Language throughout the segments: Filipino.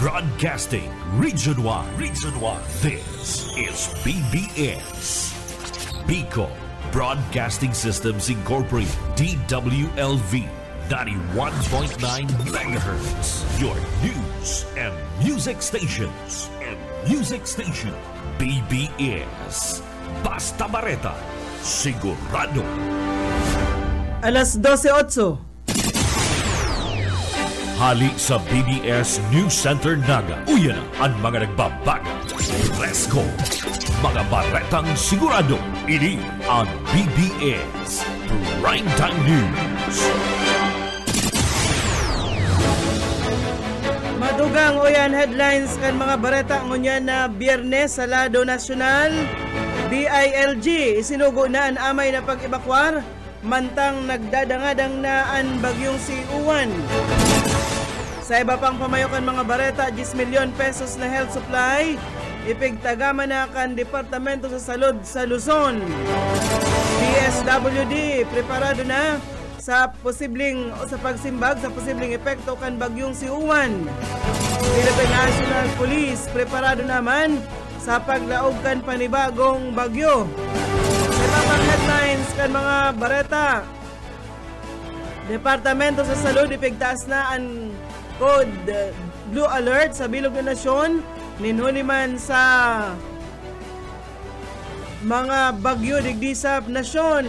Broadcasting Region 1. Region 1. This is BBS. Bicol Broadcasting Systems Incorporated. DWLV 91.9 MHz. Your news and music stations. BBS. Basta Bareta. Sigurado. Alas 12:08. Hali sa BBS News Center Naga. Uyan na ang mga nagbabaga. Fresco. Mga baretang sigurado. Ini ang BBS Primetime News. Madugang uyan headlines kan mga bareta ngunyan na Biyernes sa Lado Nasyonal. DILG isinugo na ang amay na pag-ebakwar mantang nagdadangadang na ang bagyong si Uwan. Sa iba pang pamayokan mga bareta, 10 milyon pesos na health supply ipigtagama na kan Departamento sa Salud sa Luzon. DSWD preparado na sa pagsimbag sa posibleng epekto kan bagyong si Uwan. Philippine National Police preparado naman sa paglaog kan panibagong bagyo. Sa ibang headlines kan mga bareta, Departamento sa Salud ipigtaas na ang Code Blue Alert sa bilog na nasyon ninhuli man sa mga bagyo digdi sa nasyon.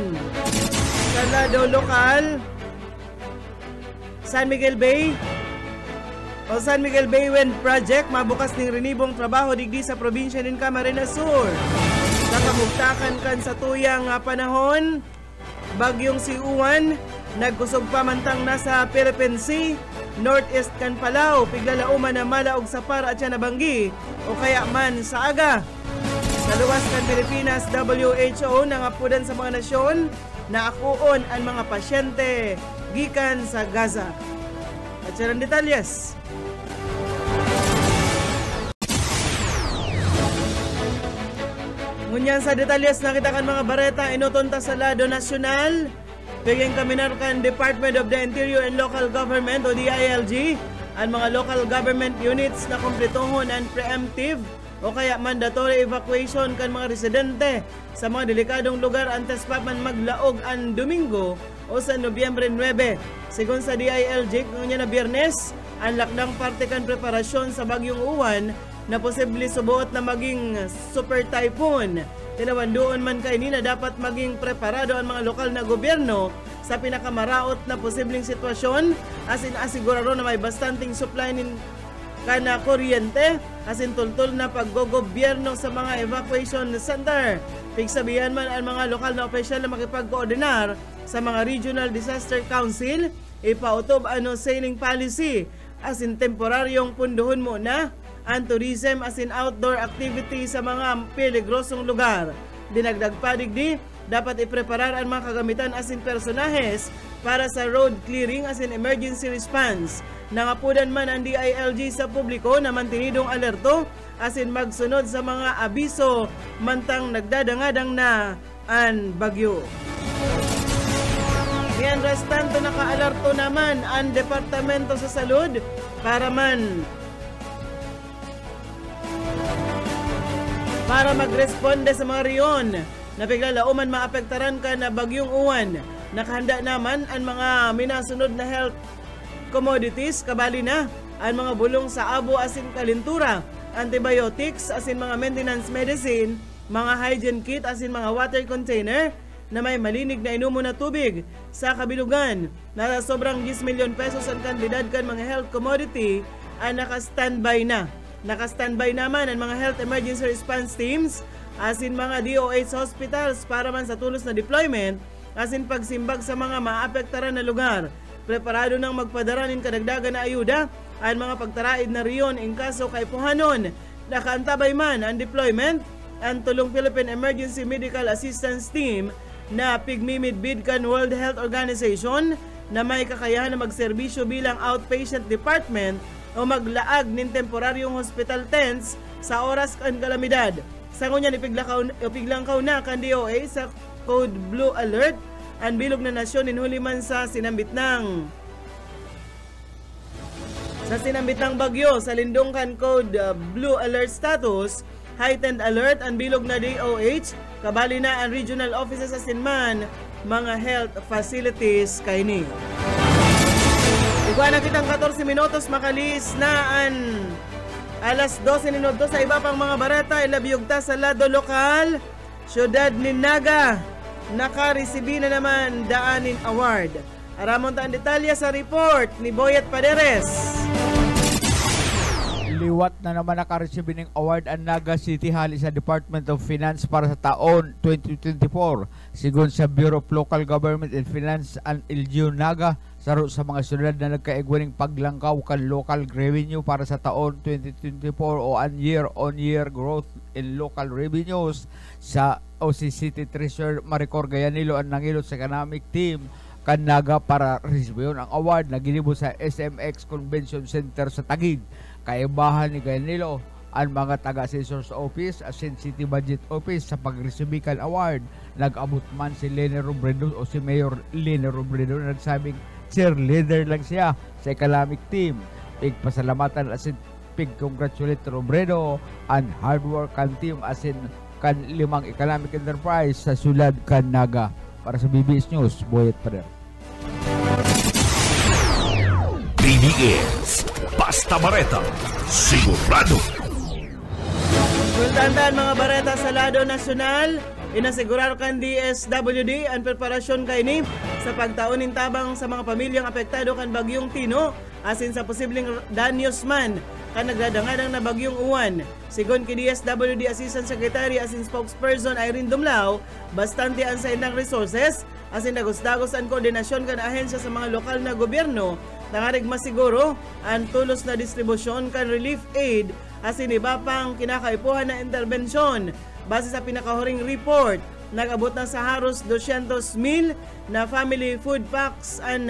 Sa lado lokal, San Miguel Bay Wind Project mabukas ning renibong trabaho digdi sa probinsya nin Camarines Sur. Sa kamugtakan kan sa tuyang panahon, bagyong si Uwan nagkusog pa mantang nasa Philippine Sea, northeast kan Palau, piglalauman na malaog sa para at siya nabanggi o kaya man sa aga. Sa luwas kan Pilipinas, WHO nangapudan sa mga nasyon na akuon ang mga pasyente gikan sa Gaza. At siya ang detalyes. Ngunyan sa detalyes nakita kan mga bareta inutunta sa Lado Nasyonal. Bigyan kaminar kan Department of the Interior and Local Government o DILG ang mga local government units na kumpletohon ang preemptive o kaya mandatory evacuation kan mga residente sa mga delikadong lugar antes pa man maglaog ang Domingo o sa Nobyembre 9. Sigon sa DILG, ngayon na Biyernes, ang lakdang parte kan preparasyon sa bagyong Uwan na posible subuot na maging super typhoon. Tinawandoon man kay ni na dapat maging preparado ang mga lokal na gobyerno sa pinakamaraot na posibleng sitwasyon asin asigurado na may bastanting supply nin kana kuryente asin tultul na paggogobyerno sa mga evacuation center. Pigsabihan man ang mga lokal na opisyal na makipagkoordinar sa mga Regional Disaster Council, ipautob ano sailing policy asin temporaryong punduhon mo na ang tourism as in outdoor activity sa mga peligrosong lugar. Dinagdag pa digdi, dapat ipreparar ang mga kagamitan as in personahes para sa road clearing as in emergency response. Nangapudan man ang DILG sa publiko na mantinidong alerto as in magsunod sa mga abiso mantang nagdadangadang na ang bagyo. Yan restanto naka-alerto naman ang Departamento sa Salud para magresponde sa mga riyon na biglalauman maapektaran ka na bagyong Uwan. Nakahanda naman ang mga minasunod na health commodities, kabali na ang mga bulong sa abo asin kalintura, antibiotics asin mga maintenance medicine, mga hygiene kit asin mga water container na may malinig na inumo na tubig sa kabilugan. Nasa sobrang 10 milyon pesos ang kantidad kan mga health commodity ang naka-standby na. Naka-standby naman ang mga health emergency response teams asin mga DOH hospitals para man sa tulos na deployment asin pagsimbag sa mga maapektaran na lugar. Preparado nang magpadaranin kadagdagan na ayuda ang mga pagtaraid na riyon in kaso kaipuhanon. Nakaantabay man ang deployment ang tulong Philippine Emergency Medical Assistance Team na pigmimidbid kan World Health Organization na may kakayahan na magserbisyo bilang outpatient department o maglaag nin temporaryong hospital tents sa oras kan kalamidad. Sa ngunyan ipiglangkaw na kan DOA sa Code Blue Alert ang bilog na nasyon inhuli man sa sinambit ng Sa sinambitang bagyo sa Lindungkan Code Blue Alert status, heightened alert ang bilog na DOH, kabali na ang regional offices sa Sinman, mga health facilities kaini. Iguana kitang 14 minutos makalis na an alas 12 minuto sa iba pang mga bareta ilabiyugta sa lado lokal. Syudad ni Naga nakaresibi na naman daanin award. Aramon ta ang detalya sa report ni Boyet Paderes. Liwat na naman nakareceive ng award ang Naga City Hall sa Department of Finance para sa taon 2024. Sigon sa Bureau of Local Government and Finance and LGU Naga, saro sa mga syudad na nagkaigwaning paglangkaw kan local revenue para sa taon 2024 o an year-on-year growth in local revenues. Sa OCCT Treasurer Maricor Gayanilo ang nangilot sa economic team kan Naga para resibiyon ang award na ginibo sa SMX Convention Center sa Taguig. Kaibahan ni Gayanilo ang mga taga-assessor's office as in City Budget Office sa pag-resibikan award. Nag-abot man si Lene Robredo o si Mayor Lene Robredo na nagsabing cheerleader lang siya sa economic team. Pigpasalamatan as in pig-congratulate Robredo and hard work kan team as in kan 5 economic enterprise sa Sulad kan Naga. Para sa BBS News, Boyet Pader. BBS Basta Bareta, sigurado. Kultantan mga bareta sa lado nasyonal, inasigurar kan DSWD ang preparasyon kaini sa pagtaunin tabang sa mga pamilyang apektado kan bagyong Tino asin sa posibleng danyos man kan nagdadangadang na bagyong Uwan. Sigon ki DSWD Assistant Secretary asin spokesperson Irene Dumlao, bastante ang sa inang resources asin dagos-dagos ang koordinasyon kan ahensya sa mga lokal na gobyerno nangarig masiguro ang tulos na distribusyon kan relief aid asin iba pang kinakaipuhan na interbensyon. Base sa pinakahuring report, nag-abot na sa haros 200,000 na family food packs ang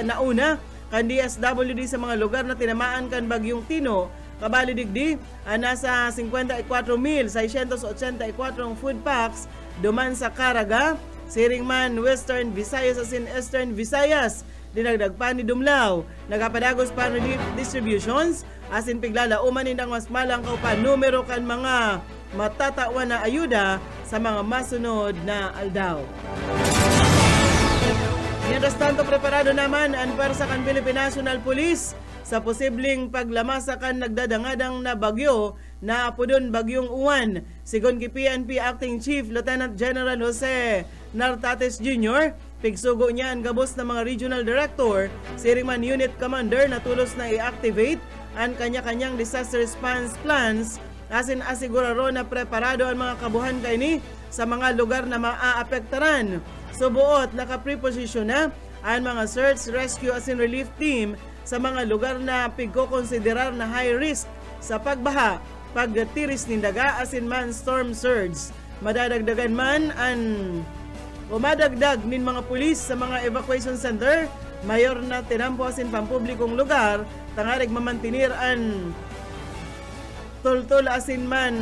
nauna kan DSWD sa mga lugar na tinamaan kan bagyong Tino. Kabali digdi, nasa 54,684 food packs duman sa Caraga, Siringman, Western Visayas asin Eastern Visayas. Dinagdag pa ni Dumlao, nagapadagos pa relief distributions asin piglalauman nindang mas malangkaw pa numero kan mga matatawan na ayuda sa mga masunod na aldaw. Mientras tanto, preparado naman ang pwersa kan Philippine National Police sa posibleng paglamasa kan nagdadangadang na bagyo na apodon bagyong Uwan. Sigon ki PNP Acting Chief Lieutenant General Jose Nartates Jr., pigsugo niya ang gabos ng mga regional director, Siringman Unit Commander na tulos na i-activate ang kanya-kanyang disaster response plans asin asiguraro na preparado ang mga kabuhan kaini sa mga lugar na maaapektaran. Subuot naka-preposition na ang mga search, rescue asin relief team sa mga lugar na pigko-konsiderar na high risk sa pagbaha, pagtiris ng daga asin man storm surge. Madadagdagan man madagdag nin mga pulis sa mga evacuation center, mayor na tinampo asin pampublikong lugar, tangarig mamantinir an tultul asin man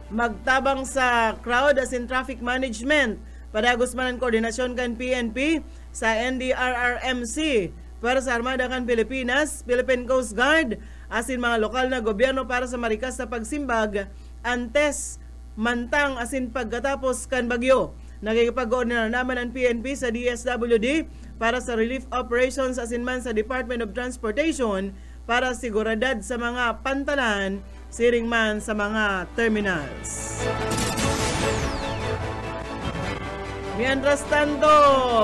magtabang sa crowd asin traffic management. Padagos man ang koordinasyon kan PNP sa NDRRMC, para sa Armada kan Pilipinas, Philippine Coast Guard asin mga lokal na gobyerno para sa marikas na pagsimbag antes mantang asin pagkatapos kan bagyo. Nagkikipag-coordinate naman ang PNP sa DSWD para sa relief operations asin man sa Department of Transportation para siguradad sa mga pantalan, siring man sa mga terminals. Mientras tanto,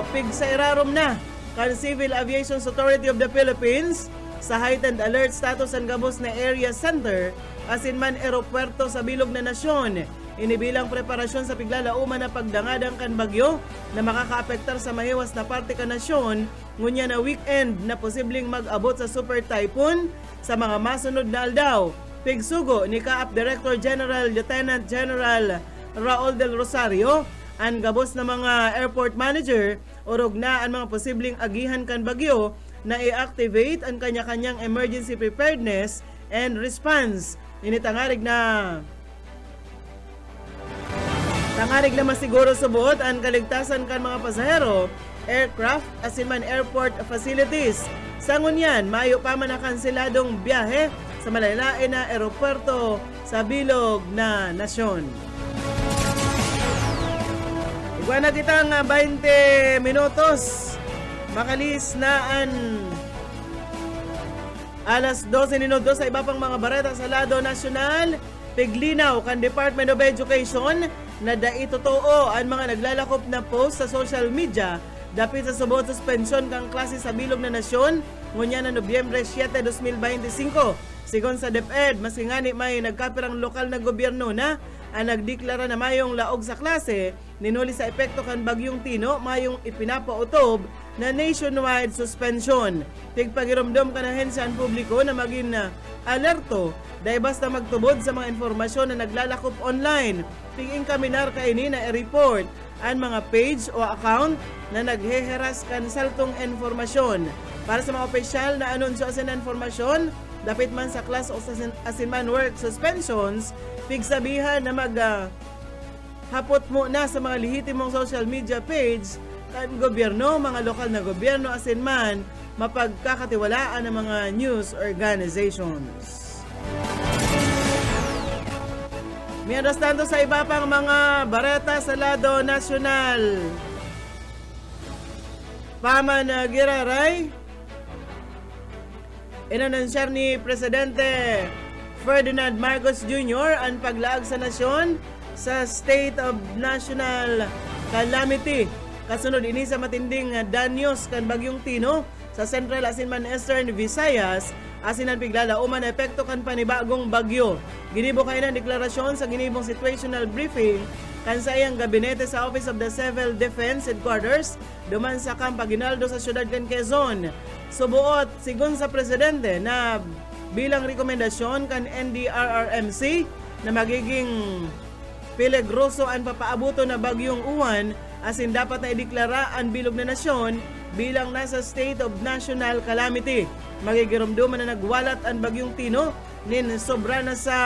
pigsa irarom na kan Civil Aviation Authority of the Philippines sa heightened alert status ang gabos na area center asin man aeropuerto sa bilog na nasyon. Inibilang preparasyon sa piglalauman na pagdangadang kan bagyo na makakaapektar sa mahiwas na parte kan nasyon, ngunya na weekend na posibleng mag-abot sa super typhoon sa mga masunod na aldaw. Pigsugo ni CAAP Director General Lieutenant General Raul Del Rosario, ang gabos na mga airport manager, orog na ang mga posibleng agihan kan bagyo na i-activate ang kanya-kanyang emergency preparedness and response. Initangarig na masiguro subuot ang kaligtasan kan mga pasahero, aircraft asin man airport facilities. Sa ngunyan, mayo pa man na kanseladong biyahe sa malalain na eropuerto sa bilog na nasyon. Iguana kitang 20 minutos. Makalis na alas 12 minutos sa iba pang mga bareta sa lado nasyonal. Piglinaw kan Department of Education na dai totoo ang mga naglalakop na post sa social media dapit sa subot suspensyon kang klase sa bilog na nasyon ngunya na Nobyembre 7, 2025. Sigon sa DepEd, mas ngani may nagkapirang lokal na gobyerno na ang nagdeklara na mayong laog sa klase ninuli sa epekto kan Bagyong Tino mayong ipinapautob na nationwide suspension. Tigpagiromdom ka na hensyan publiko na maging alerto dahil basta magtubod sa mga informasyon na naglalakop online. Tiging kaminar kaini na i-report ang mga page o account na nagheheras kan saltong informasyon. Para sa mga opisyal na anunsyo asin na informasyon, dapit man sa class o asin man work suspensions, pigsabihan na hapot mo na sa mga lehitimong social media page kan gobyerno, mga lokal na gobyerno asin man mapagkakatiwalaan ng mga news organizations. Mientras tanto sa iba pang mga bareta sa lado nasyonal, Paman Giraray, inanunsyar ni Presidente Ferdinand Marcos Jr. ang paglaag sa nasyon sa State of National Calamity. Kasunod ini sa matinding danyos kan Bagyong Tino sa Central asin man Eastern Visayas asin ang piglalauman na epekto kan panibagong bagyo. Ginibo kayo ng deklarasyon sa ginibong situational briefing kan sa iyang gabinete sa Office of the Civil Defense Headquarters duman sa Camp Aguinaldo sa syudad kan Quezon. Subuot sigon sa Presidente na bilang rekomendasyon kan NDRRMC na magiging peligroso ang papaabuto na bagyong uwan asin dapat na ideklara ang bilog na nasyon bilang nasa state of national calamity. Magigiromduman na nagwalat ang Bagyong Tino nin sobra na sa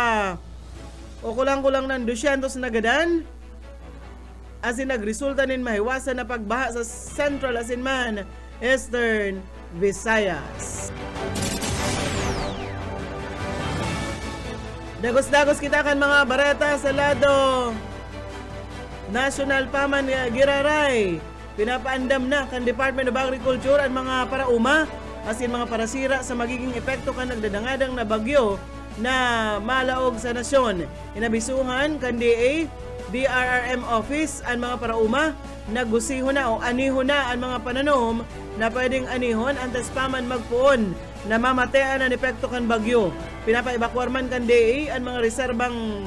o kulang-kulang ng 200 na gadan asin nagresulta nin mahiwasan na pagbaha sa Central asin man Eastern Visayas. Dagos-dagos kita kan mga bareta sa lado National Paman Giraray. Pinapaandam na kan Department of Agriculture ang mga parauma asin mga parasira sa magiging epekto kan nagdadangadang na bagyo na malaog sa nasyon. Inabisuhan kan DRRM Office ang mga parauma nagusiho na o aniho na ang mga pananom na pwedeng anihon antes pa man magpuon na mamatean ang epekto kan bagyo. Pinapaibakwar man kan DA ang mga reserbang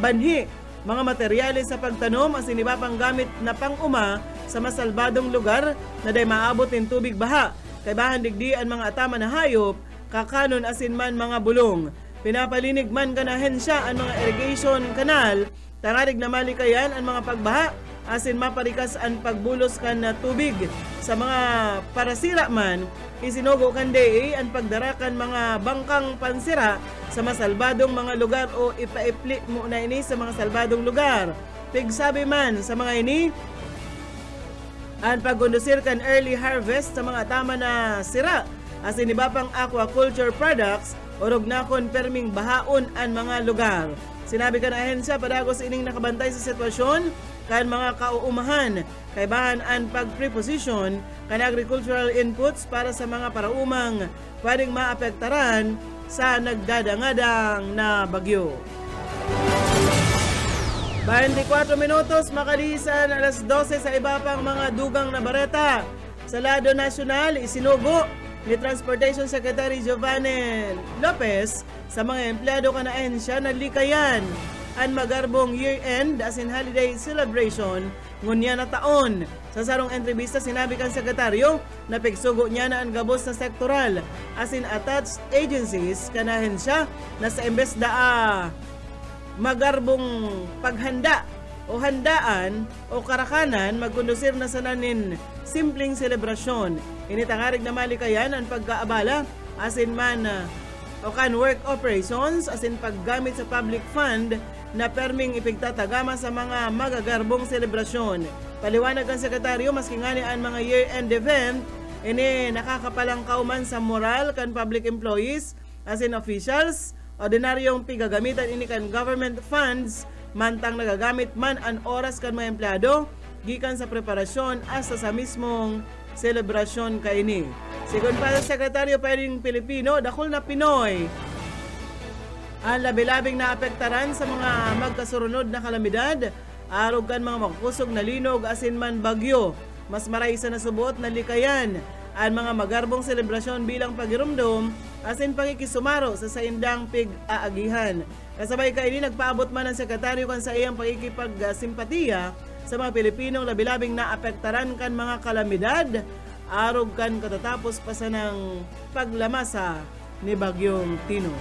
banhi, mga materyales sa pagtanom asin iba pang gamit na pang-uma sa masalbadong lugar na day maabot ng tubig baha. Kay bahan digdi ang mga atama na hayop, kakanon asin man mga bulong. Pinapalinig man kan ahensya ang mga irrigation canal, tangarig na malikayan ang mga pagbaha asin maparikas ang pagbulos kan na tubig. Sa mga parasira man, isinugo kan DA ang pagdarakan mga bangkang pansira sa masalbadong mga lugar o ipaipli mo na ini sa mga salbadong lugar. Pigsabi man sa mga ini, ang pagkondusir kan early harvest sa mga tama na sira asin iba pang aquaculture products o rugnakon perming bahaon ang mga lugar. Sinabi kan ahensya padagos ining nakabantay sa sitwasyon kan mga kauumahan kay bahan ang pag-preposition kan agricultural inputs para sa mga paraumang pwedeng maapektaran sa nagdadangadang na bagyo. 24 minutos makalisan alas 12 sa iba pang mga dugang na bareta. Sa lado nasyonal, isinugo ni Transportation Secretary Giovanni Lopez sa mga empleyado kan ahensya na likayan ang magarbong year-end as in holiday celebration ngunya na taon. Sa sarong entrevista, sinabi kan sekretaryo na pigsugo niya na ang gabos na sektoral as in attached agencies kan ahensya na sa imbes magarbong paghanda o handaan o karakanan magkondusir na sa nanin simpleng selebrasyon. Initangarig na malikayan ang pagkaabala asin man o kan work operations asin paggamit sa public fund na perming ipigtatagama sa mga magagarbong selebrasyon. Paliwanag ang sekretaryo maski ngani ang mga year-end event ini nakakapalangkaw man sa moral kan public employees as in officials, ordinaryong pigagamitan ini kan government funds mantang nagagamit man ang oras kan mga empleyado gikan sa preparasyon hasta sa mismong selebrasyon kaini. Sigon pa sa Sekretaryo Pwedeng Pilipino, dakol na Pinoy ang labi-labing naapektaran sa mga magkasurunod na kalamidad, arog kan mga makusog na linog asin man bagyo. Mas maray sa nasubuot na likayan ang mga magarbong selebrasyon bilang pagirumdom asin pagkikisumaro sa saindang pig-aagihan. Kasabay kaini nagpaabot man ang sekretaryo kan sa iyang pagkikipagsimpatiya sa mga Pilipinong labi-labing naapektaran kan mga kalamidad, arog kan katatapos pa sa ng paglamasa ni Bagyong Tino.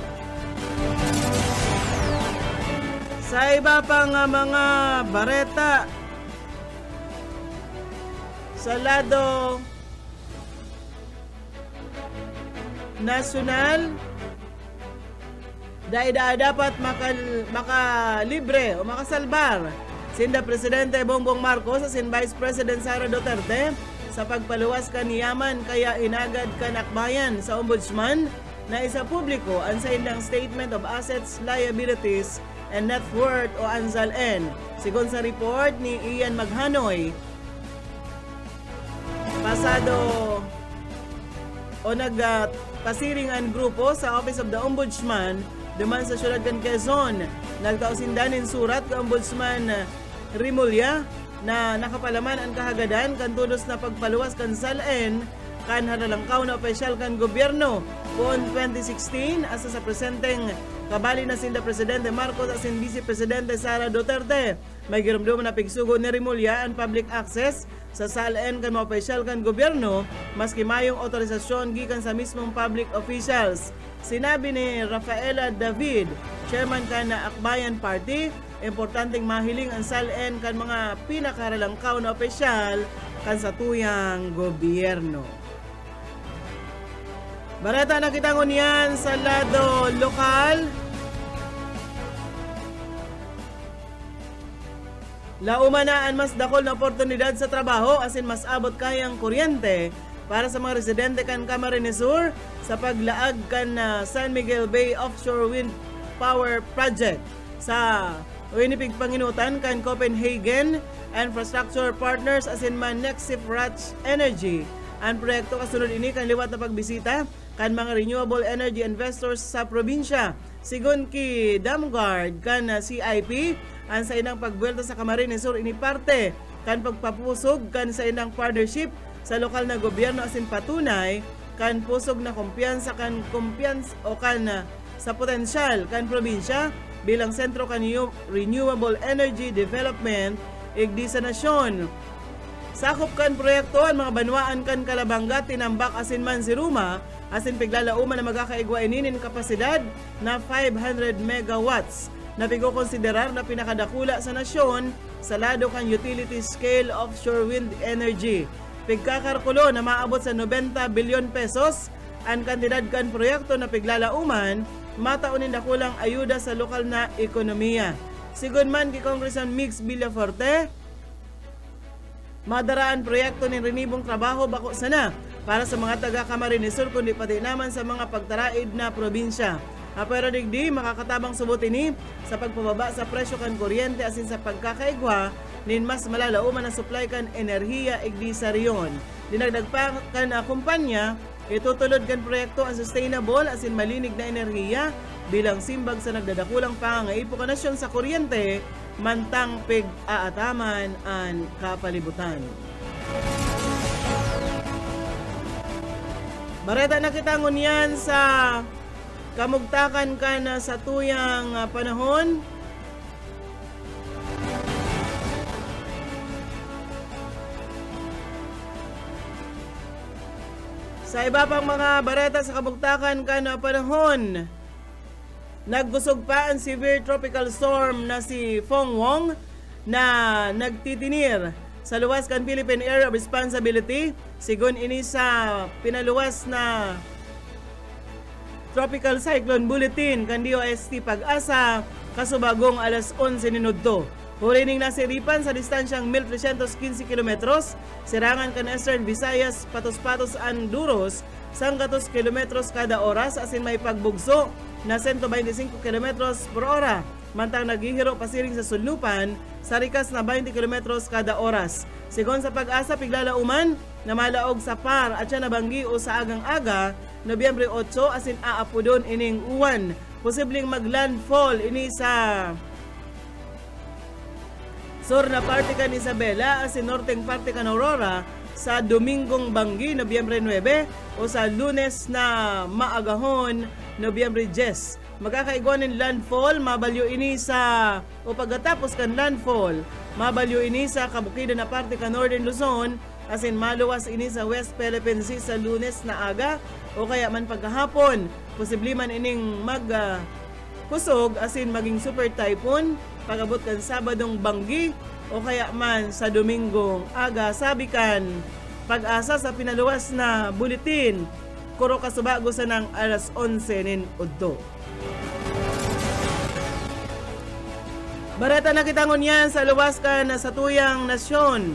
Sa iba pang mga bareta sa lado nasyonal, dapat makalibre o makasalbar sinda Presidente Bongbong Marcos sa sin Vice President Sara Duterte sa pagpaluwas kaniyaman kaya inagad kanakbayan sa Ombudsman na isa publiko ang sa indang Statement of Assets, Liabilities, and Net Worth o ANSAL-N. Sigon sa report ni Ian Maghanoy, pasado o nagpasiring ang grupo sa Office of the Ombudsman duman sa syudad kan Quezon. Nagkausindanin surat ka Ombudsman Rimulya na nakapalaman ang kahagadan kan tudos na pagpaluwas kan SAL-N kan haralangkaw na opisyal kan gobyerno poon 2016 asa sa presenteng kabali na sinda Presidente Marcos at sin Vice Presidente Sara Duterte. May girumdum na pigsugo ni Rimulya ang public access sa SAL-N kan mga opisyal kan gobyerno maski mayong otorisasyon gikan sa mismong public officials. Sinabi ni Rafaela David, chairman kan na Akbayan Party, importanteng mahiling ang SAL-N kan mga pinakaharalangkaw na opisyal kan sa tuyang gobyerno. Bareta na kitangon yan sa lado lokal. Laumanaan mas dakol na oportunidad sa trabaho asin mas abot kayang kuryente para sa mga residente kan Camarines Sur sa paglaag kan San Miguel Bay Offshore Wind Power Project sa Winnipeg Panginutan kan Copenhagen Infrastructure Partners asin man Nexif Ratch Energy. Ang proyekto kasunod ini kan liwat na pagbisita kan mga renewable energy investors sa probinsya. Sigon ki Damgard kan CIP, ang sa inang pagbuelta sa Camarines Sur ini parte kan pagpapusog kan sa inang partnership sa lokal na gobyerno asin patunay kan pusog na kumpiyansa o sa potensyal kan probinsya bilang sentro kan renewable energy development igdi sa nasyon. Sakop kan proyekto ang mga banwaan kan Kalabanga, Tinambak asin man si Ruma asin piglalauman na magkakaigwa ininin kapasidad na 500 megawatts na pigo-konsiderar na pinakadakula sa nasyon sa lado kan utility scale offshore wind energy. Pigkakarkulo na maabot sa 90 bilyon pesos ang kantidad kan proyekto na piglalauman mataunin dakulang ayuda sa lokal na ekonomiya. Sigon man ki Congressman Mix Villaforte, madaraan proyekto ng renibong trabaho bako sana para sa mga taga Camarines Sur kundi pati naman sa mga pagtaraid na probinsya. Pero digdi makakatabang subot ini sa pagpababa sa presyo kan kuryente asin sa pagkakaigwa nin mas malalauman na supply kan enerhiya igdi sa riyon. Dinagdag pa kan kumpanya, itutulod kan proyekto ang sustainable asin malinig na enerhiya bilang simbag sa nagdadakulang pangangaipo kan nasyon sa kuryente mantang pig-aataman ang kapalibutan. Bareta na kitangon yan sa kamugtakan ka na sa tuyang panahon. Sa iba pang mga bareta sa kamugtakan ka na panahon, naggusog pa ang severe tropical storm na si Phong Wong na nagtitinir sa luwas kan Philippine Area of Responsibility. Sigon ini sa pinaluwas na Tropical Cyclone Bulletin kan DOST Pag-asa kasubagong alas 11 ninudto. Hurining nasiripan sa distansyang 1,315 kilometros, sirangan kan Eastern Visayas, patos-patos ang duros, sang 200 kilometros kada oras, asin may pagbugso na 125 kilometros per ora. Mantang naghihiro pasiring sa sulnupan, sa rikas na 20 kilometros kada oras. Sigon sa pag-asa, piglalauman na malaog sa par at siya nabanggi o sa agang-aga, Nobyembre 8, asin aapudon ining uwan. Posibleng maglandfall ini sa sur na parte kan Isabela asin norteng parte kan Aurora sa Domingong Banggi, Nobyembre 9 o sa Lunes na maagahon, Nobyembre 10. Magkakaigwanin landfall, mabalyo ini sa o pagkatapos kan landfall, mabalyo ini sa kabukidan na parte kan Northern Luzon asin maluwas ini sa West Philippine Sea sa Lunes na aga o kaya man pagkahapon. Posible man ining kusog asin maging super typhoon pagabot kan Sabadong Banggi o kaya man sa Domingong aga. Sabikan pag-asa sa pinaluwas na buletin kuro kasubago sa ng alas 11 nin udto. Bareta na kitangon yan sa luwas ka na sa tuyang nasyon.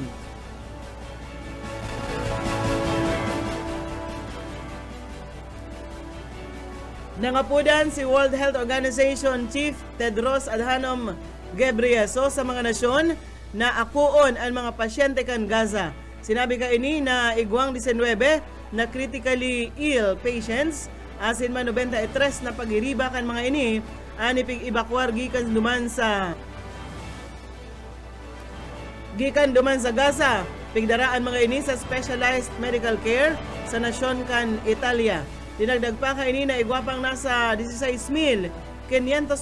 Nangapudan si World Health Organization Chief Tedros Adhanom Ghebreyesus sa mga nasyon na akuon ang mga pasyente kan Gaza. Sinabi ka ini na igwang 19 na critically ill patients asin man 93 na pag-iriba kan mga ini ani pig-evacuar gikan duman sa Gaza. Pigdaraan mga ini sa specialized medical care sa nasyon kan Italia. Dinagdag pa ka ini na igwapang nasa 16,500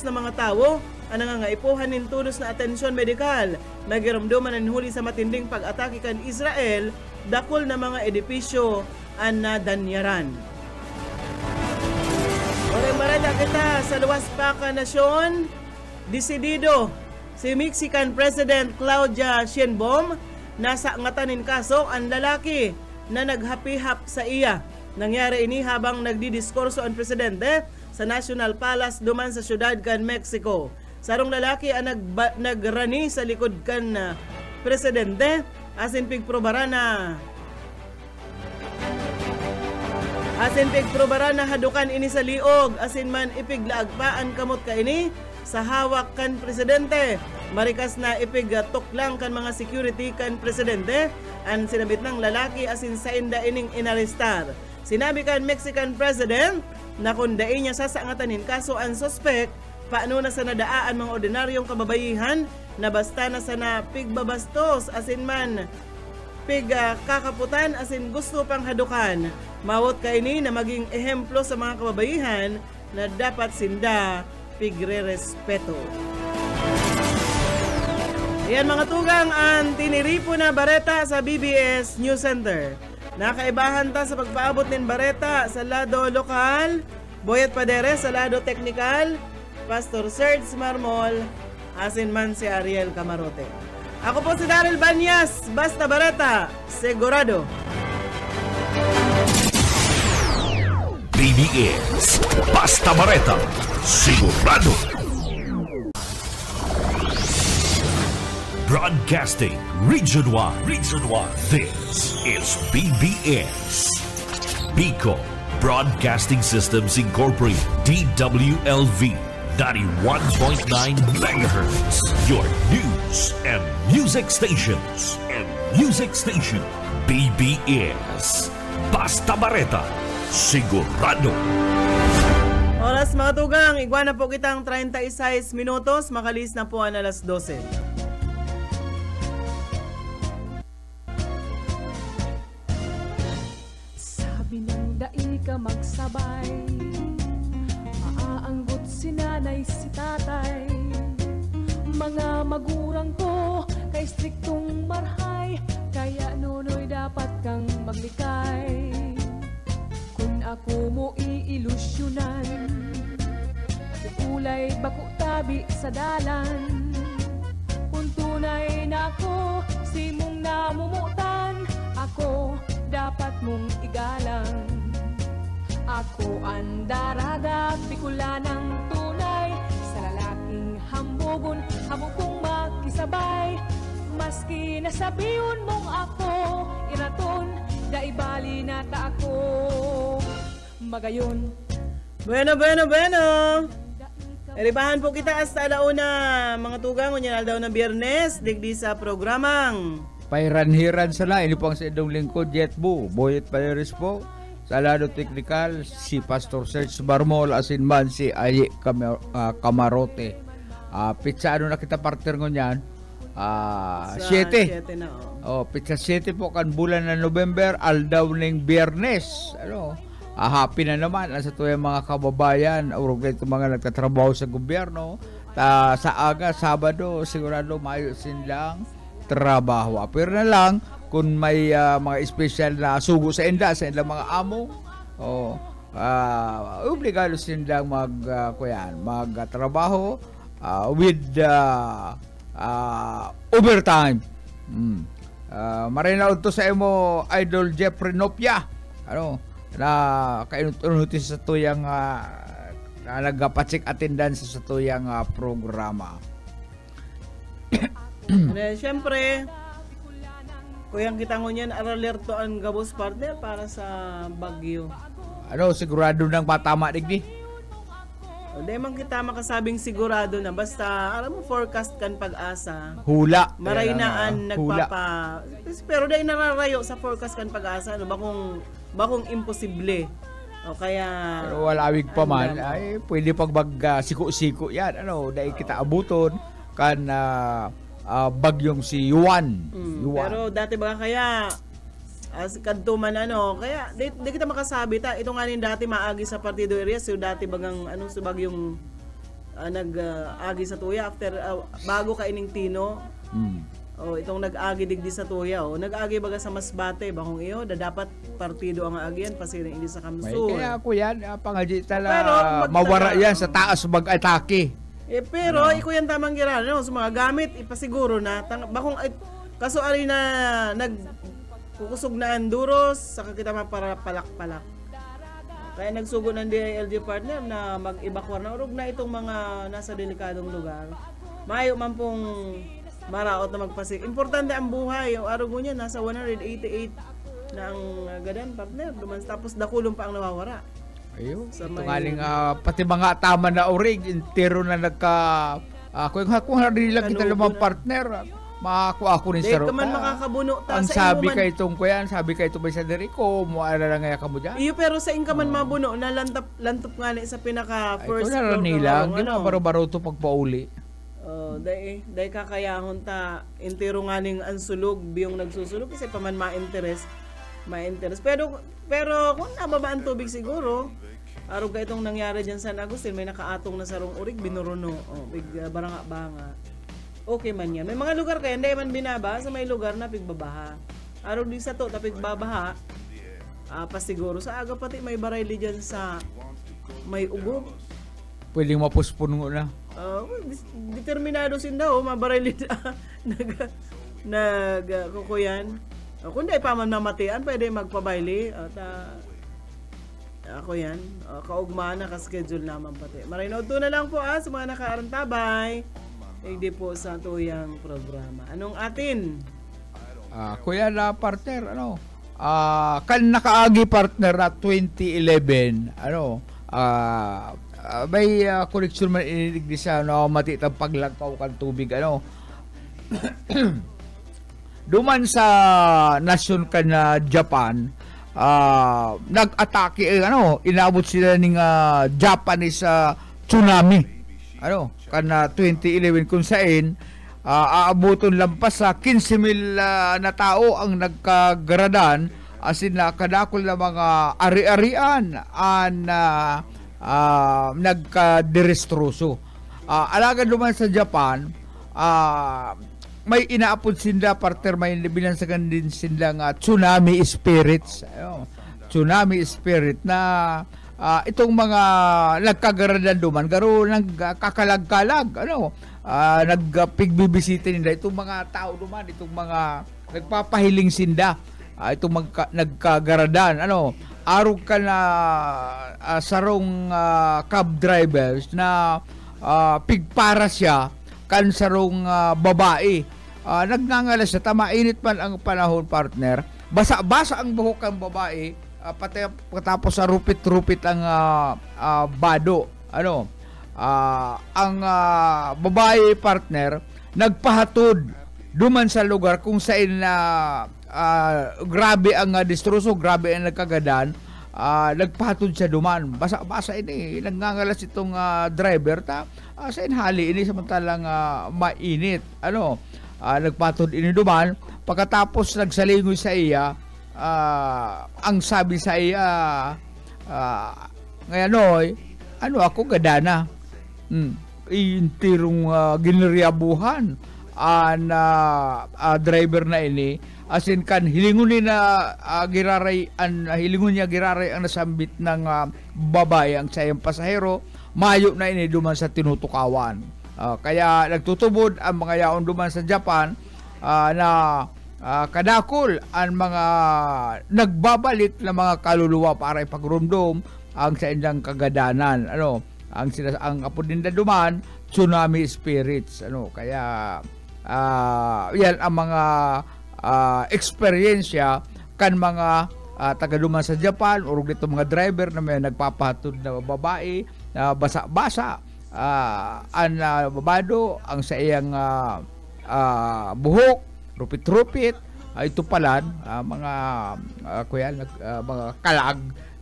na mga tao ang nangangaipuhan nin tulos na atensyon medikal. Nagiramduman ang huli sa matinding pag-atake kan Israel, dakol na mga edipisyo ang nadanyaran. Oreng barada kita sa luwas pa ka nasyon, desidido si Mexican President Claudia Sheinbaum nasa ngatanin kaso ang lalaki na naghapihap sa iya. Nangyari ini habang nagdidiskurso ang presidente sa National Palace duman sa syudad kan Mexico. Sarong lalaki ang nagrani sa likod kan presidente asin pigprobara na hadukan ini sa liog asin man ipiglaagpaan kamot ka ini sa hawak kan presidente. Marikas na ipigtuklang kan mga security kan presidente ang sinabit ng lalaki asin sa inda ining inarestar. Sinabi kan Mexican President na kung dain niya sasangatanin kaso ang suspect, paano na sa nadaan mga ordinaryong kababayihan na basta na sa napigbabastos asin man kakaputan asin gusto pang hadukan. Mawot ka ini na maging ehemplo sa mga kababayihan na dapat sinda pigre-respeto. Yan mga tugang ang tiniripo na bareta sa BBS News Center. Nakaibahan ta sa pagpaabot nin bareta sa lado lokal, Boyet Padere sa lado teknikal, Pastor Serge Marmol, asin man si Ariel Camarote. Ako po si Daryl Banyas, basta bareta, segurado. BBS, basta bareta, sigurado. Broadcasting Region 1. This is BBS. Bicol Broadcasting Systems Incorporated. DWLV 91.9 MHz. Your news and music stations. BBS. Basta Bareta. Sigurado. Oras mga tugang, igwa na po kitang 36 minutos. Makalis na po ang alas 12. Ka magsabay, maaanggot si nanay si tatay, mga magurang ko kay striktong marhay, kaya nunoy dapat kang maglikay. Kung ako mo iilusyonan, ulay bako tabi sa dalan, kung tunay na ako si mong namumutan, ako dapat mong igalang. Ako ang darada, pikula ng tunay, sa lalaking hambugon, hamog kong makisabay. sabay. Maski nasabiyon mong ako iraton, daibali na ta ako magayon. Bueno. Eribahan po kita hasta alauna mga tugang. Kunyan daw na Biyernes, digdi sa programang Pairanhiran sala, ini po ang sa idong lingkod, Jetbo, Boyet Paleris po. Sa lado technical, si Pastor Serge Barmol, asin man si Aye Camarote. Pizza ano na kita partner ngunyan? 7. 7 na Pizza 7 po kan bulan ng November, aldaw ning Biyernes. Happy na naman sa tuyang mga kababayan, urog ito mga nagtatrabaho sa gobyerno. Sa aga, Sabado, sigurado maayusin lang trabaho. Pero na lang, kung may mga special na sugo sa ilang mga amo, obligado silang magtrabaho with overtime. Marinaw to sa imo, Idol Jeffrey Nopia. Na kainutunutin sa tuyang nagpatsik attendance sa tuyang programa. Siyempre, kuyang kita ngunyan alerto ang gabos partner para sa bagyo. Sigurado nang matama digdi? Hindi man kita makasabing sigurado na basta alam mo forecast kan pag-asa. Hula. Maraynaan nagpapa. Pero dahil nararayo sa forecast kan pag-asa, bakong imposible. O kaya pero walawig pa man ay pwede pag siku-siku yan. Dahil kita abuton kan bagyong si Yuan. Pero dati ba kaya as kadtuman kaya di kita makasabi ito nga nin dati maagi sa partido area so dati bagang sa bagyong nag-agi sa tuya after bago kaining Tino. Itong nag-agi digdi sa tuya nag-agi baga sa Masbate bakong iyo dapat partido ang agian pasiring hindi sa Kamsur. Kaya ako yan pangadji tala mawara yan sa taas mag-atake. Pero iko yan tamang gira sa mga gamit ipasiguro na bakong kaso ari na kukusog na Honduras saka kita para palak-palak. Kaya nagsugo ng DILG partner na mag-evacuate na urog na itong mga nasa delikadong lugar. Mayo man pong maraot na magpasig. Importante ang buhay. Yung araw niya nasa 188 na ang gadan partner. Tapos dakulong pa ang nawawara. Ayun. Ito ngaling pati mga tama na orig. Intero na kung hindi lang kita lumang partner, makakuha ako ni Saro. Dahil ka man makakabuno ta ang sa sabi kay itong kuyan, sabi kay itong sa Derico, muara lang nga ka mo dyan. Iyo pero sa inka man mabuno na lantop nga sa pinaka first floor. floor. Ay, nilang. Baro-baro ito pagpauli. Dahil kakayahon ta intero nga ning ansulog biyong nagsusulog kasi pa man ma-interest. Pero kung nababa ang tubig siguro, araw ka itong nangyari dyan sa San Agustin, may nakaatong na sarong urig, binuruno. Big baranga-banga. Okay man yan. May mga lugar kaya hindi man binaba, sa may lugar na pigbabaha. Araw din sa to, tapig babaha, pasiguro. Sa aga pati may barayli dyan sa may ugo. Pwedeng mapuspuno na. Determinado sin daw, mabarayli kukuyan. Kung di pa man mamatian, pwede magpabayli. At ako yan, kaugmaan na ka-schedule naman pati. Marinood to na lang po sa mga nakaarantabay. Hindi po sa tuyang programa. Anong atin? Kuya na partner, kan nakaagi partner na 2011, may koleksyon man inilig di sa matitang paglagpaw kan tubig, duman sa nasyon ka na Japan, nag-atake, inabot sila ng Japanese tsunami, kana 2011 kung saan aabuton lampas sa 15,000 na tao ang nagkagaradan asin na kadakol na mga ari-arian nagkaderestroso. Alagad duman sa Japan, may inaapod sila partner, may binansagan din sila nga tsunami spirits. Tsunami spirit na itong mga nagkagaradan duman garo nagkakalag-kalag nagpigbibisita nila itong mga tao duman, itong mga nagpapahiling sinda, itong nagkagaradan araw ka na sarong cab drivers na pigpara siya kansarong babae. Nagngangalas siya, mainit man ang panahon, partner. Basa-basa ang buhok ng babae, patapos sa rupit-rupit ang bado. Ang babae, partner, nagpahatod duman sa lugar kung saan grabe ang distruso, grabe ang nagkagadan. Nagpahatod siya duman. Basa-basa ini, nagngangalas itong driver sa inhali ini samantalang mainit. Nagpahatod ini duman. Pagkatapos nagsalingoy sa iya, ang sabi sa iya, ngayon, ako gadana. Intirong ginriabuhan na driver na ini, asin kan hilingon niya giraray ang nasambit ng babae ang sayang pasahero, mayo na ini duman sa tinutukawan. Kaya nagtutubod ang mga yaon duman sa Japan na kadakol ang mga nagbabalik na mga kaluluwa para ipagrumdum ang sa ilang kagadanan. Ang apod nila duman, tsunami spirits. Kaya yan ang mga eksperyensya kan mga taga-duman sa Japan o dito mga driver na may nagpapahatod na babae na basa-basa ang babado ang sa iyang buhok, rupit-rupit, ito pala mga mga kalag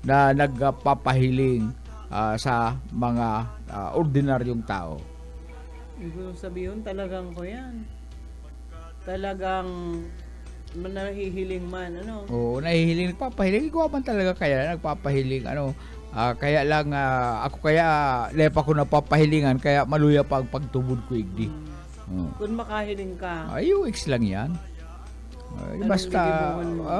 na nagpapahiling sa mga ordinaryong tao. Ibig sabihin talagang ko yan. Talagang nahihiling man, Oo, nahihiling, nagpapahiling. Ikaw man talaga kaya nagpapahiling, kaya lang ako lepa ko napapahilingan, kaya maluya pa ang pagtubod ko igdi. Kung makahiling ka. Ay, UX lang yan. Basta,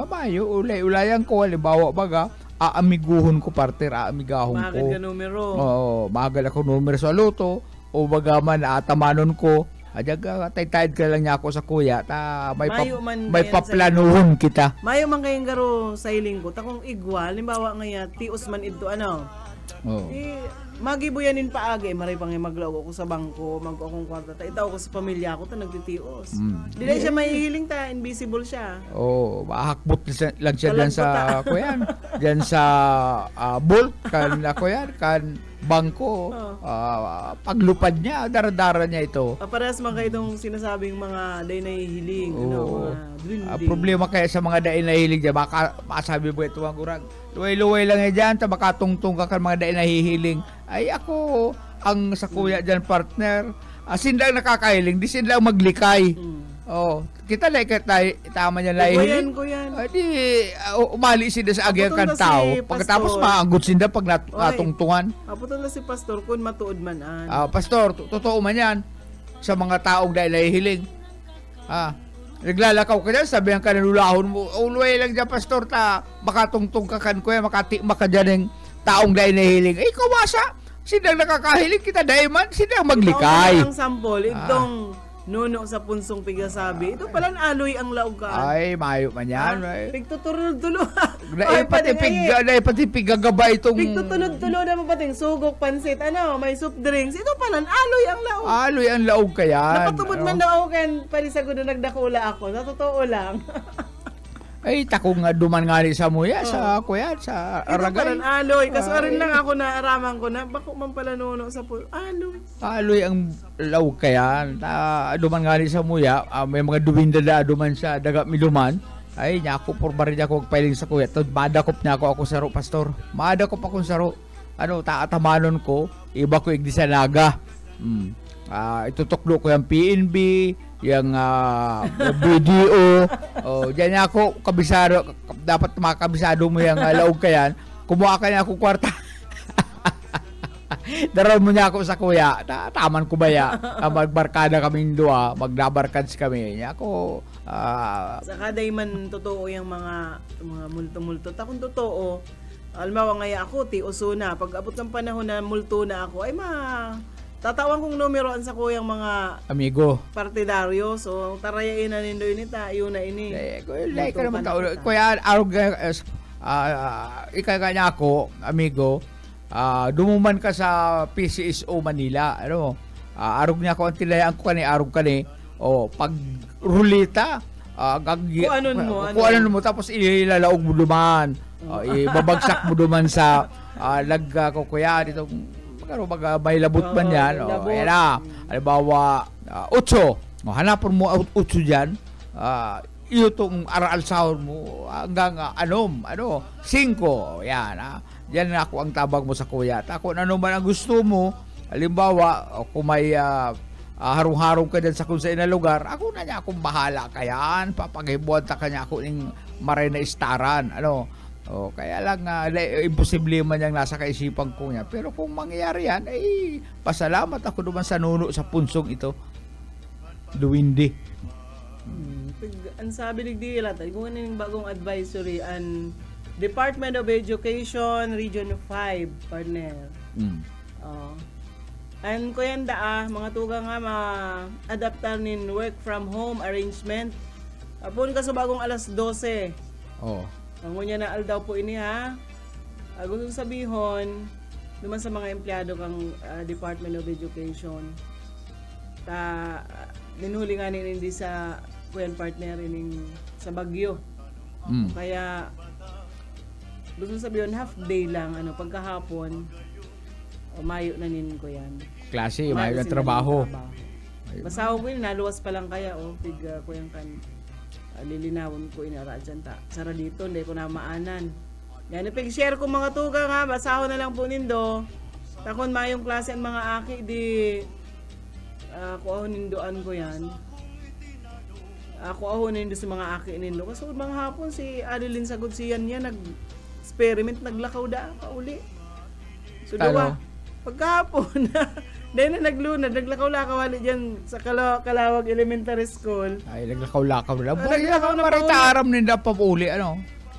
mayo, ulayan ko, halimbawa baga, aamiguhon ko partner, aamigahon ko. Mahagad ka numero. Oo, mahagad ako numero sa loto, o baga man, tamanon ko. Taytayad ka lang niya ako sa kuya, may paplanuhon kita. Mayo man kayong garo sa hiling ko, takong igwa, halimbawa ngaya, tios man ito, magibuyanin paagi, maray pang maglago ko sa bangko, akong kwarta, itaw ko sa pamilya ko, nagtitios. Dili siya mahihiling invisible siya. Mahakbot lang siya dyan sa, kuyan, dyan sa bolt, kan bangko, paglupad niya, daradara niya ito. Parehas man kayo itong sinasabing mga day nahihiling, mga problema kaya sa mga day nahihiling dyan, makasabi mo ito ang urang, luway-luway lang dyan, makatungtong ka kan mga day nahihiling. Ay ako, ang sa kuya dyan partner, sila nakakahiling, di sila maglikay. Kita lang tama niya lahihiling. Kuyan. Di umali sila sa agyang kan tao. Pagkatapos maanggot sila pag natungtungan. Aputon na si pastor kung matuod man pastor, totoo man yan sa mga taong dahil nahihiling. Naglalakaw ka dyan, sabihan ka nanulahon mo, ulway lang dyan pastor, makatungtong ka kan kuya, makatikma ka dyan ng taong dahil nahihiling. Kawasa, silang nakakahiling kita dahil man, silang maglikay. Ito ang sample, itong nuno sa punsong pigasabi. Ito pala aloy ang laog ka. Ay, mayo man yan. Pigtutunod-tulo. Pati pigagaba itong... Pigtutunod-tulo na mapating sugok, pansit, may soup drinks. Ito pala aloy ang laog. Aloy ang laog ka yan. Napatubod man daw kan palisago na nagdakula ako. Sa totoo lang. Ay, takong duman nga rin sa muya, sa kuya, sa aragay. Ito pala aloy. Kaso rin lang ako na araman ko na, bako man pala nuno sa aloy. Aloy ang laog ka yan. Duman nga rin sa muya, may mga duwindada duman sa daga miluman. Ay, niya ako, porbarin niya ako magpailing sa kuya. Madakop niya ako saro, pastor. Madakop akong saro. Taatamanon ko, iba ko igdi sa naga. Itutuklo ko yung PNB, yung BDO. Diyan ako, kabisado, dapat makakabisado mo yung laog ka yan. Kumuha ka niya ako kwarta. Daral mo niya ako sa kuya, taman ko ba ya? Magbarkada kaming dua, magdabarkads kami. Niya ako, sa kaday man totoo yung mga multo-multo. Takong totoo, almawa ngaya ako, tiuso na. Pag abot ng panahon na multo na ako, ay tatawang kong numeroan sa kuyang mga amigo partidaryo. So tarayain na nindoy nita, yun na ini. Like naman tao. Kuya, ikaganya ako, amigo, dumuman ka sa PCSO Manila, arog niya ako ang tilayaan ko arog kani. Pag rulita, kuanon mo tapos ilalaog mo duman. Ibabagsak mo duman sa kuya dito. May labot man yan. Ayan na. Halimbawa, 8. Hanapon mo 8 dyan. Iyo itong aral sahod mo hanggang 5. Yan. Yan ako ang tabag mo sa kuya. At kung ano man ang gusto mo, halimbawa, kung may harong-harong ka dyan sa kung saan na lugar, ako na niya akong bahala kayan. Papaghibuan ta kanya ako ng maray na istaran. Kaya lang imposible man yung nasa kaisipan ko niya. Pero kung mangyayari yan, ay pasalamat ako naman sa nuno sa punsong ito. Duwindi. Ang sabi ni Dila, kung ano yung bagong advisory ang Department of Education Region 5 partner. And kuyan mga tuga nga ma-adaptar nin work from home arrangement. Apon ka sa bagong alas 12. Ang ngunya na daw po ini ha. Gusto sabihon naman sa mga empleyado kang Department of Education. Ninhuli nga hindi sa kuyan partner sa Bagyo. Kaya gusto sabihon half day lang pagkahapon mayo na nin ko yan. Klase, mayo ng trabaho. Basaho ko naluwas pa lang kaya kuyan kan lilinawon ko inara dyan sara dito, hindi ko na maanan. Yan, ipag-share ko mga tuga nga, basaho na lang po nindo. Takon mayong klase ang mga aki, di kuahon nindoan ko yan. Kuahon nindo sa mga aki nindo. Kasi mga hapon si Adeline Sagod siyan niya, nag-experiment, naglakaw da, pauli. So dawa, pagkahapon dahil na naglunad, naglakaw-lakaw wali dyan sa Kalawag Elementary School. Ay, naglakaw-lakaw na lang. Naglakaw na marita aram nila papauli,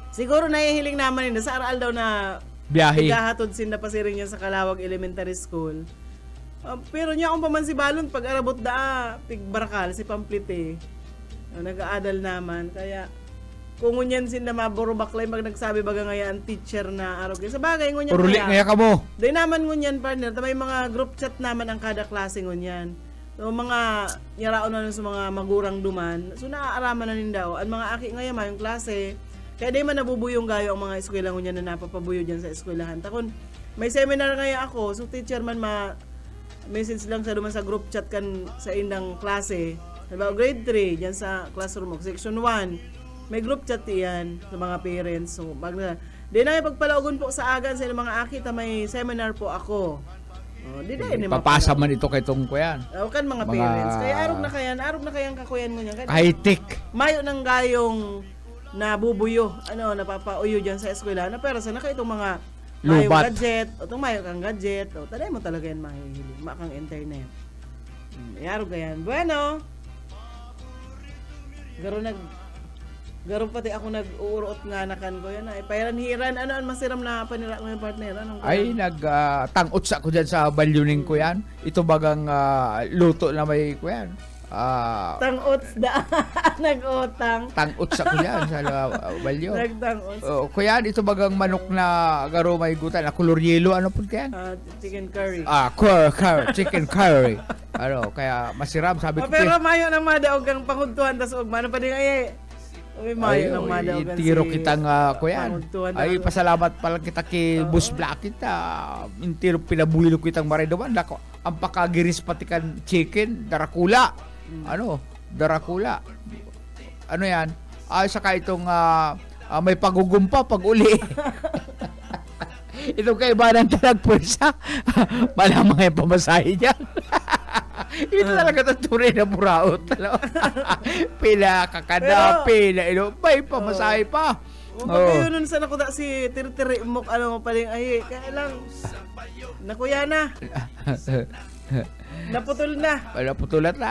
Siguro nahihiling naman nila sa aral daw na biyahe. Igahatod sinda pa si rin niya sa Kalawag Elementary School. Pero niya kung paman si Balon, pag arabot pigbarakal, si Pamplite. Nag-aadal naman, kaya kung ngunyan sinda maburo baklay mag nagsabi baga ngaya ang teacher na araw. Sa bagay ngunyan Uruli ngaya ka mo. Day naman ngunyan partner, may mga group chat naman ang kada klase ngunyan. So mga yaraon na sa mga magurang duman, so naaaraman na nin daw. Ang mga aki ngaya yung klase, kaya day man nabubuyong gayo ang mga eskwela ngunyan na napapabuyo dyan sa eskwelahan. Takon, may seminar ngaya ako, so teacher man message lang sa duman sa group chat kan sa indang klase. Halimbawa grade 3, dyan sa classroom of section 1. May group chat yan sa mga parents. So, di na pagpalaugon po sa agan sa mga akita, may seminar po ako. Papasa man ito kay tong kuyan. Kan mga parents. Kaya arog na kayan kakuyan mo niyan. High-tech. Mayo ng gayong nabubuyo, napapauyo dyan sa eskwela. Pero sana ka itong mga mayong gadget, o itong mayo kang gadget, o talay mo talaga yan mahihilig, makang internet. Arog kayan. Bueno. Garo pati ako nag-uurot nga nakan ko yan ay pairan-hiran ang masiram na panira ng partner ay nag-tangot sa ko diyan sa balyuning ko yan. Ito bagang luto na may ko yan. Tangots da nag-utang. Tangot sa ko yan sa balyo. Nagtangots. Ko yan ito bagang manok na garo may gutan na color yellow po yan? Chicken curry. Chicken curry. Kaya masiram sabi ko. Pero mayo nang madaog kang pangudtuhan tas og mano pa din ay mayo nang madaog tiro kitang ko yan. Ay pasalamat pa lang kita kay Boss Black kita. Intiro pinabuhilo kitang maridawan dako. Ang pakagiris pati kan chicken darakula. Darakula. Yan? Saka itong may pagugumpa pag uli. Itong kaibahan talag pulsa. Malamang yung pamasahe dyan. Ito talaga tunay na buraot. Pila kakada, pila. May pamasahe pa. Kayo nun sa nakuda si Tirtiri Mok, paling ay, kaya lang, nakuya na. Naputol na. Naputulat na.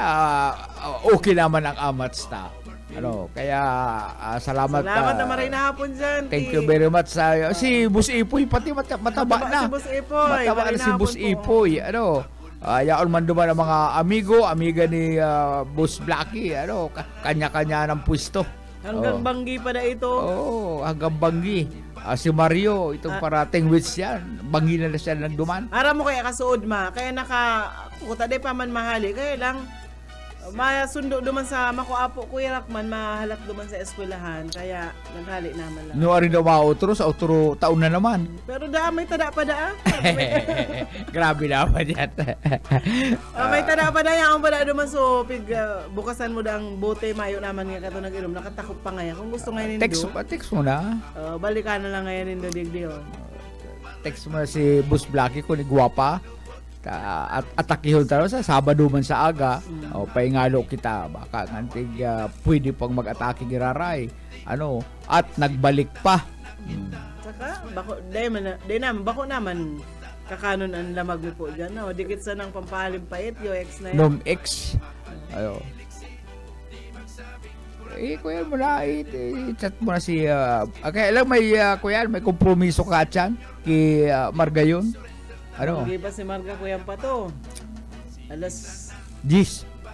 Okay naman ang amats na. Kaya salamat na maray na hapon dyan. Thank you very much si Boss Ipoy pati mataba na. Si Boss Ipoy. Mataba na si Boss Ipoy. Yaon man duman ang mga amiga ni Boss Blacky. Kanya-kanya ng pwesto. Hanggang Banggi pa na ito. Hanggang Banggi. Si Mario, itong parating wits yan. Banggi na siya ng duman. Ara mo kaya kasuod kaya ko taday pa man mahali kaya lang masundo duman sa makuapo ko Rakman mahalak duman sa eskwelahan kaya naghali naman lang. No ari daw mautro sa outro taon na naman. Pero may tada pa da. Grabe naman yan. May tada pa da yang pala duman so bukasan mo dang bote mayo naman nga kato nag-inom nakatakop pa ngayon kung gusto ngayon nindo. Text mo na. Balikan na lang ngayon nindo digdi on. Text mo na si Boss Blacky ko ni Guwapa. At atakihon taro sa Sabado man sa aga o paingalo kita baka ngantig pwede pang mag-atake giraray at nagbalik pa saka bako day naman bako naman kakanon ang lamag mo po dyan dikit sa nang pampalim pait yung X na yan Nom X kuya mo na i-chat mo na si okay lang may kuya may kompromiso ka dyan kay Margayon. Hindi pa si Marga kuya pa to. Alas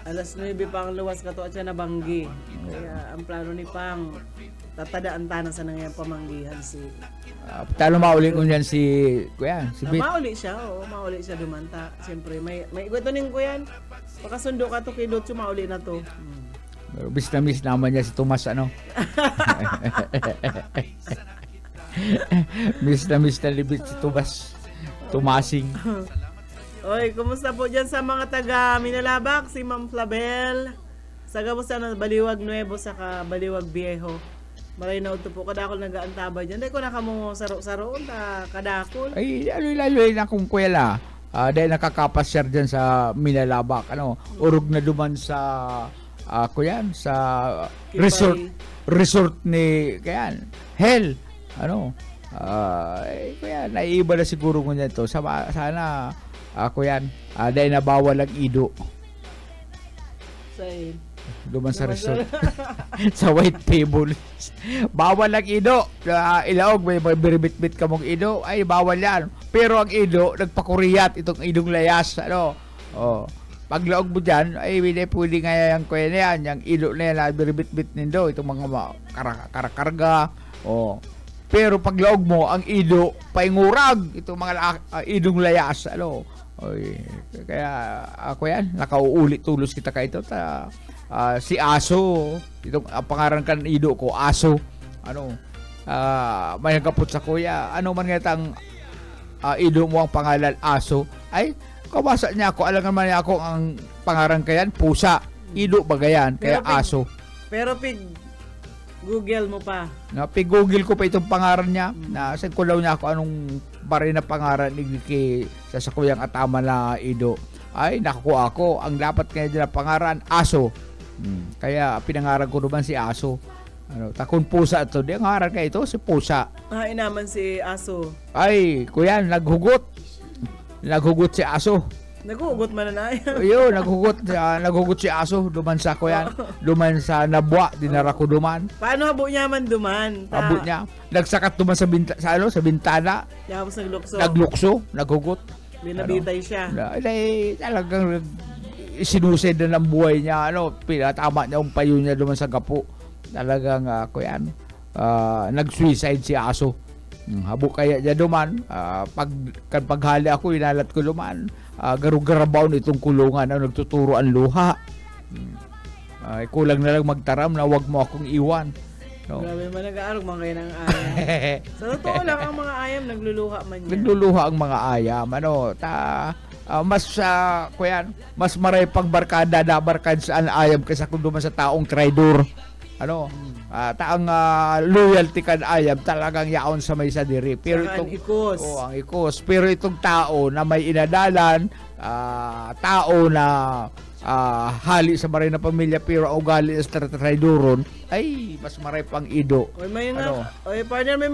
9 pang luwas ka to at siya nabanggi. Kaya ang plano ni Pang tatadaan tanan sa nangyayang pamanggihan si talo mauli ko niyan si kuya si Bit. Mauli siya dumanta. Siyempre may iguto ning kuya. Pakasundo ka to kay Dotso mauli na to. Bis na miss naman niya si Tomas miss na libit si Tomas. Tumasing. Oy, kumusta po dyan sa mga taga Minalabak? Si Ma'am Flabel. Sa gamusta na Baliwag Nuevo saka Baliwag Viejo. Maray na ito po. Kadakol nag-aantaba dyan. Dahil ko na kamo saro-saro. Kadakol. Ay, lalo na kung kuya la. Dahil nakakapasyar dyan sa Minalabak. Urog na duman sa kuyan, sa resort ni kayan. Hell. Kuya, naiiba na siguro ko niya ito. Sana, kuya, dahil nabawal ang ido. Sa'yo. Duman sa resort. Sa white table. Bawal ang ido. Ilaog, may biribit-bit ka mong ido. Ay, bawal yan. Pero ang ido, nagpakuriyat. Itong idong layas. Paglaog mo dyan, ay, hindi pwede nga yung kuya na yan. Yung ido na yan, biribit-bit nindo. Itong mga karakarga. Pero pag laog mo ang ido paingurag itong mga idong layas kaya ako yan nakauulit tulos kita ka ito si Aso itong pangaran kan ido ko Aso may nagkapot sa kuya man nga tang ido mo ang pangalan Aso ay kabasa niya ako alam naman niya ako ang pangaran kayan pusa ido bagayan kaya Aso pero Google mo pa. Pig-Google ko pa itong pangaran niya. Send ko daw niya ako anong bari na pangaran ni sa kuyang atama na ido. Ay, nakukuha ako. Ang dapat kaya dyan na pangaran, Aso. Kaya pinangaran ko naman si Aso. Takon pusa ito. Di ang ngaran ka ito, si pusa. Naman si Aso. Ay, kuya, naghugot. Naghugot si Aso. Naghugot man na Ayun, naghugot si Aso duman sa kuyan, duman sa nabwa, dinara ko duman. Paano habo niya man duman? Habo niya. Nagsakat duman sa sa bintana. Tapos naglukso, naghugot. Binabitay siya. Talagang sinusid na ng buhay niya, pinatama niya ang payo niya duman sa gapo. Talagang kuyan, nag-suicide si Aso. Habo kaya niya duman, paghali ako, inalat ko duman. Garug-garabaw nitong kulungan nagtuturo ang luha. Kulang na lang magtaram na wag mo akong iwan. Grabe man nag-aarog man kayo ng ayam. Sa totoo lang ang mga ayam nagluluha man yan. Nagluluha ang mga ayam. Mas maray pang barkada na barkad saan ayam kaysa kung duman sa taong traidor. Taang loyalty kan ayam talagang yaon sa may sa diri. Pero itong ikos. Ang ikos. Pero itong tao na may inadalan, tao na hali sa maray na pamilya pero ugali sa traidoron, ay mas maray pang ido. Partner, may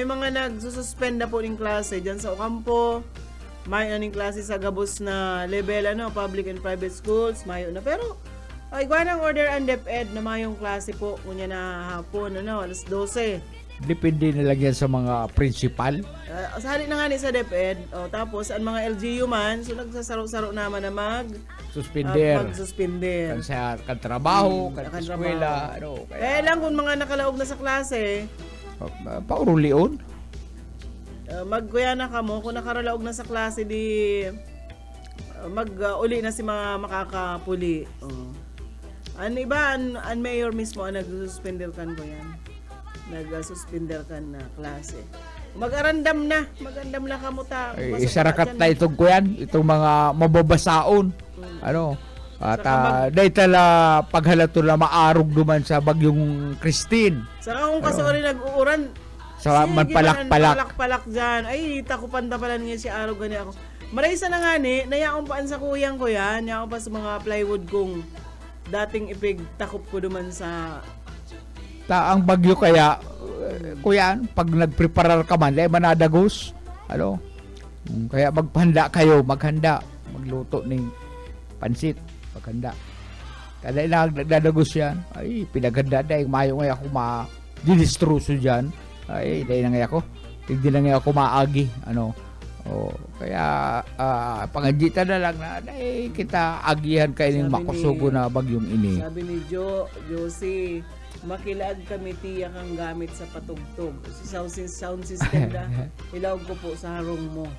mga nagsususpend na po ng klase diyan sa Ocampo. May aning klase sa gabos na level public and private schools, mayo na pero ay, gawa ng order ang DepEd na mayong klase po kunya na hapon, alas 12. Depende na lang yan sa mga principal. Sali na nga ni sa DepEd. Tapos, ang mga LGU man, so nagsasaro-saro naman na magsuspender. Magsuspender. Kan trabaho, kan eskwela. Kaya lang kung mga nakalaog na sa klase, paurulion. Magkuya na ka mo, kung nakaralaog na sa klase di uli na si mga makakapuli. Ano iba, ang mayor mismo ang nag-suspender kan ko yan. Nag-suspender kan na klase. Mag-arandam na kamuta. Isarakat na itong kuyan, itong mga mababasaon. Ano? At dahil tala paghalato na maarog duman sa bagyong Christine. Saka kung kasori nag-uuran, sa manpalak-palak. Palak dyan. Ay, takupan na pala niya si Arog gani ako. Maraysa na nga ni, nayaon paan sa kuyang ko yan. Nayaon pa sa mga plywood kong dating ipig takop ko duman sa... Ang bagyo kaya, kuyan, pag nagpreparar ka man, manadagos. Ano? Kaya maghanda, magluto ng pansit, maghanda. Kada nagdadagos yan, ay, pinaghanda dahil mayo nga ako ma-dinistroso dyan. Ay, dahil na nga ako. Hindi na nga ako maagi. Ano? Kaya, pangadita na lang na, dahil kita agihan kayo ng makusugo na bagyong ini. Sabi ni Josie, makilaag kami tiyak ang gamit sa patugtog. Sound system na, ilawag ko po sa harong mo.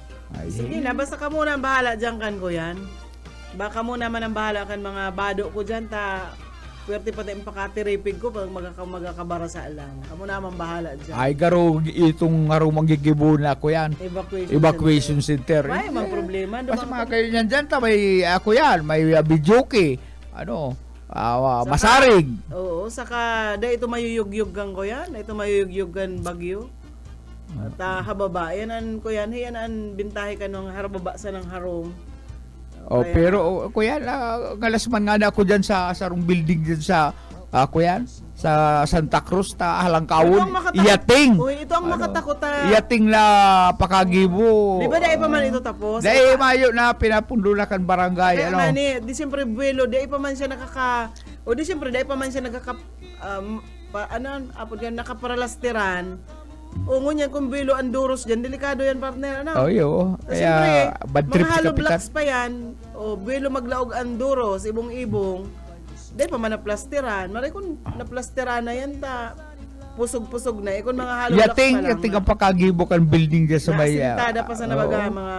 Sige na, basta ka muna ang bahala dyan kan ko yan. Baka muna man ang bahala kan mga bado ko dyan, puwerte pa tayong pakatiripig ko pag magkakabara sa alang. Kamu naman bahala dyan. Ay, garo, itong garo magigibo na ako yan. Evacuation center. May mga problema. Mas mga kayo yan dyan, may ako yan, may videoke. Ano, masarig. Oo, saka da ito mayuyug-yugan ko yan. Ito mayuyug-yugan bagyo. At hababa, yan an ko yan. Yan an bintahe ka ng hababa sa ng harong. Pero kuya, galasman nga na ako dyan sa sarong building dyan sa kuya, sa Santa Cruz ta Halangkawon. Iyating. Ito ang makatakutan. Iyating na pakagibo. Di ba dahil pa man ito tapos? Dahil mayo na pinapundo na kan barangay. Kaya man di siyempre buwelo, dahil pa man siya di siyempre dahil pa man siya nakaparalastiran. O ngunyan kung bilo ang duros dyan, delikado yan partner, ano? Kaya bad trip mga si hollow Kapitan. blocks pa yan, o bilo maglaog ang duros, ibong-ibong, dahil pa man naplastiran. Maray kung naplastiran na yan, pusog-pusog na. Kung mga hollow blocks pa lang. Yating ang pakagibo kan building dyan sa may... Asintada pa sa nabaga, mga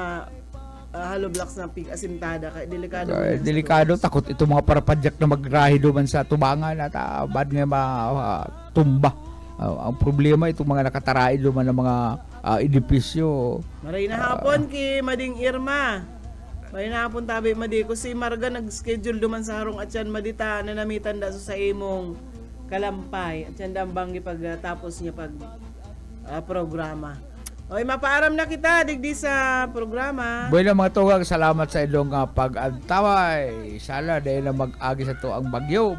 hollow blocks na asintada. Kaya delikado. Delikado, takot itong mga parapadyak na magrahi duman sa tubangan at bad nga tumba. Ang problema itong mga nakatarai duman ng mga edipisyo. Maray na hapon ki Mading Irma. Maray na hapon tabi madi ko si Marga nag-schedule duman sa harong at yan madita na namitan da sa imong kalampay. At yan dambang pagtapos niya programa. Okay, mapaaram na kita digdi sa programa. Bueno mga tugag, salamat sa ilong pag-antaway. Sala dahil na mag-agi sa to ang bagyo,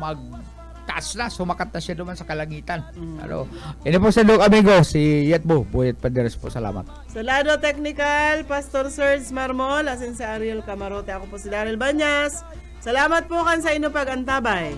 taas na, sumakat na siya naman sa kalangitan. Ano? Ito po sa ilong amigo, si Yetbo, Buyet Paderes po, salamat. Sa Lado Technical, Pastor Serge Marmol, asin sa Ariel Camarote, ako po si Daryl Banyas. Salamat po kan sa inyo pag-antabay.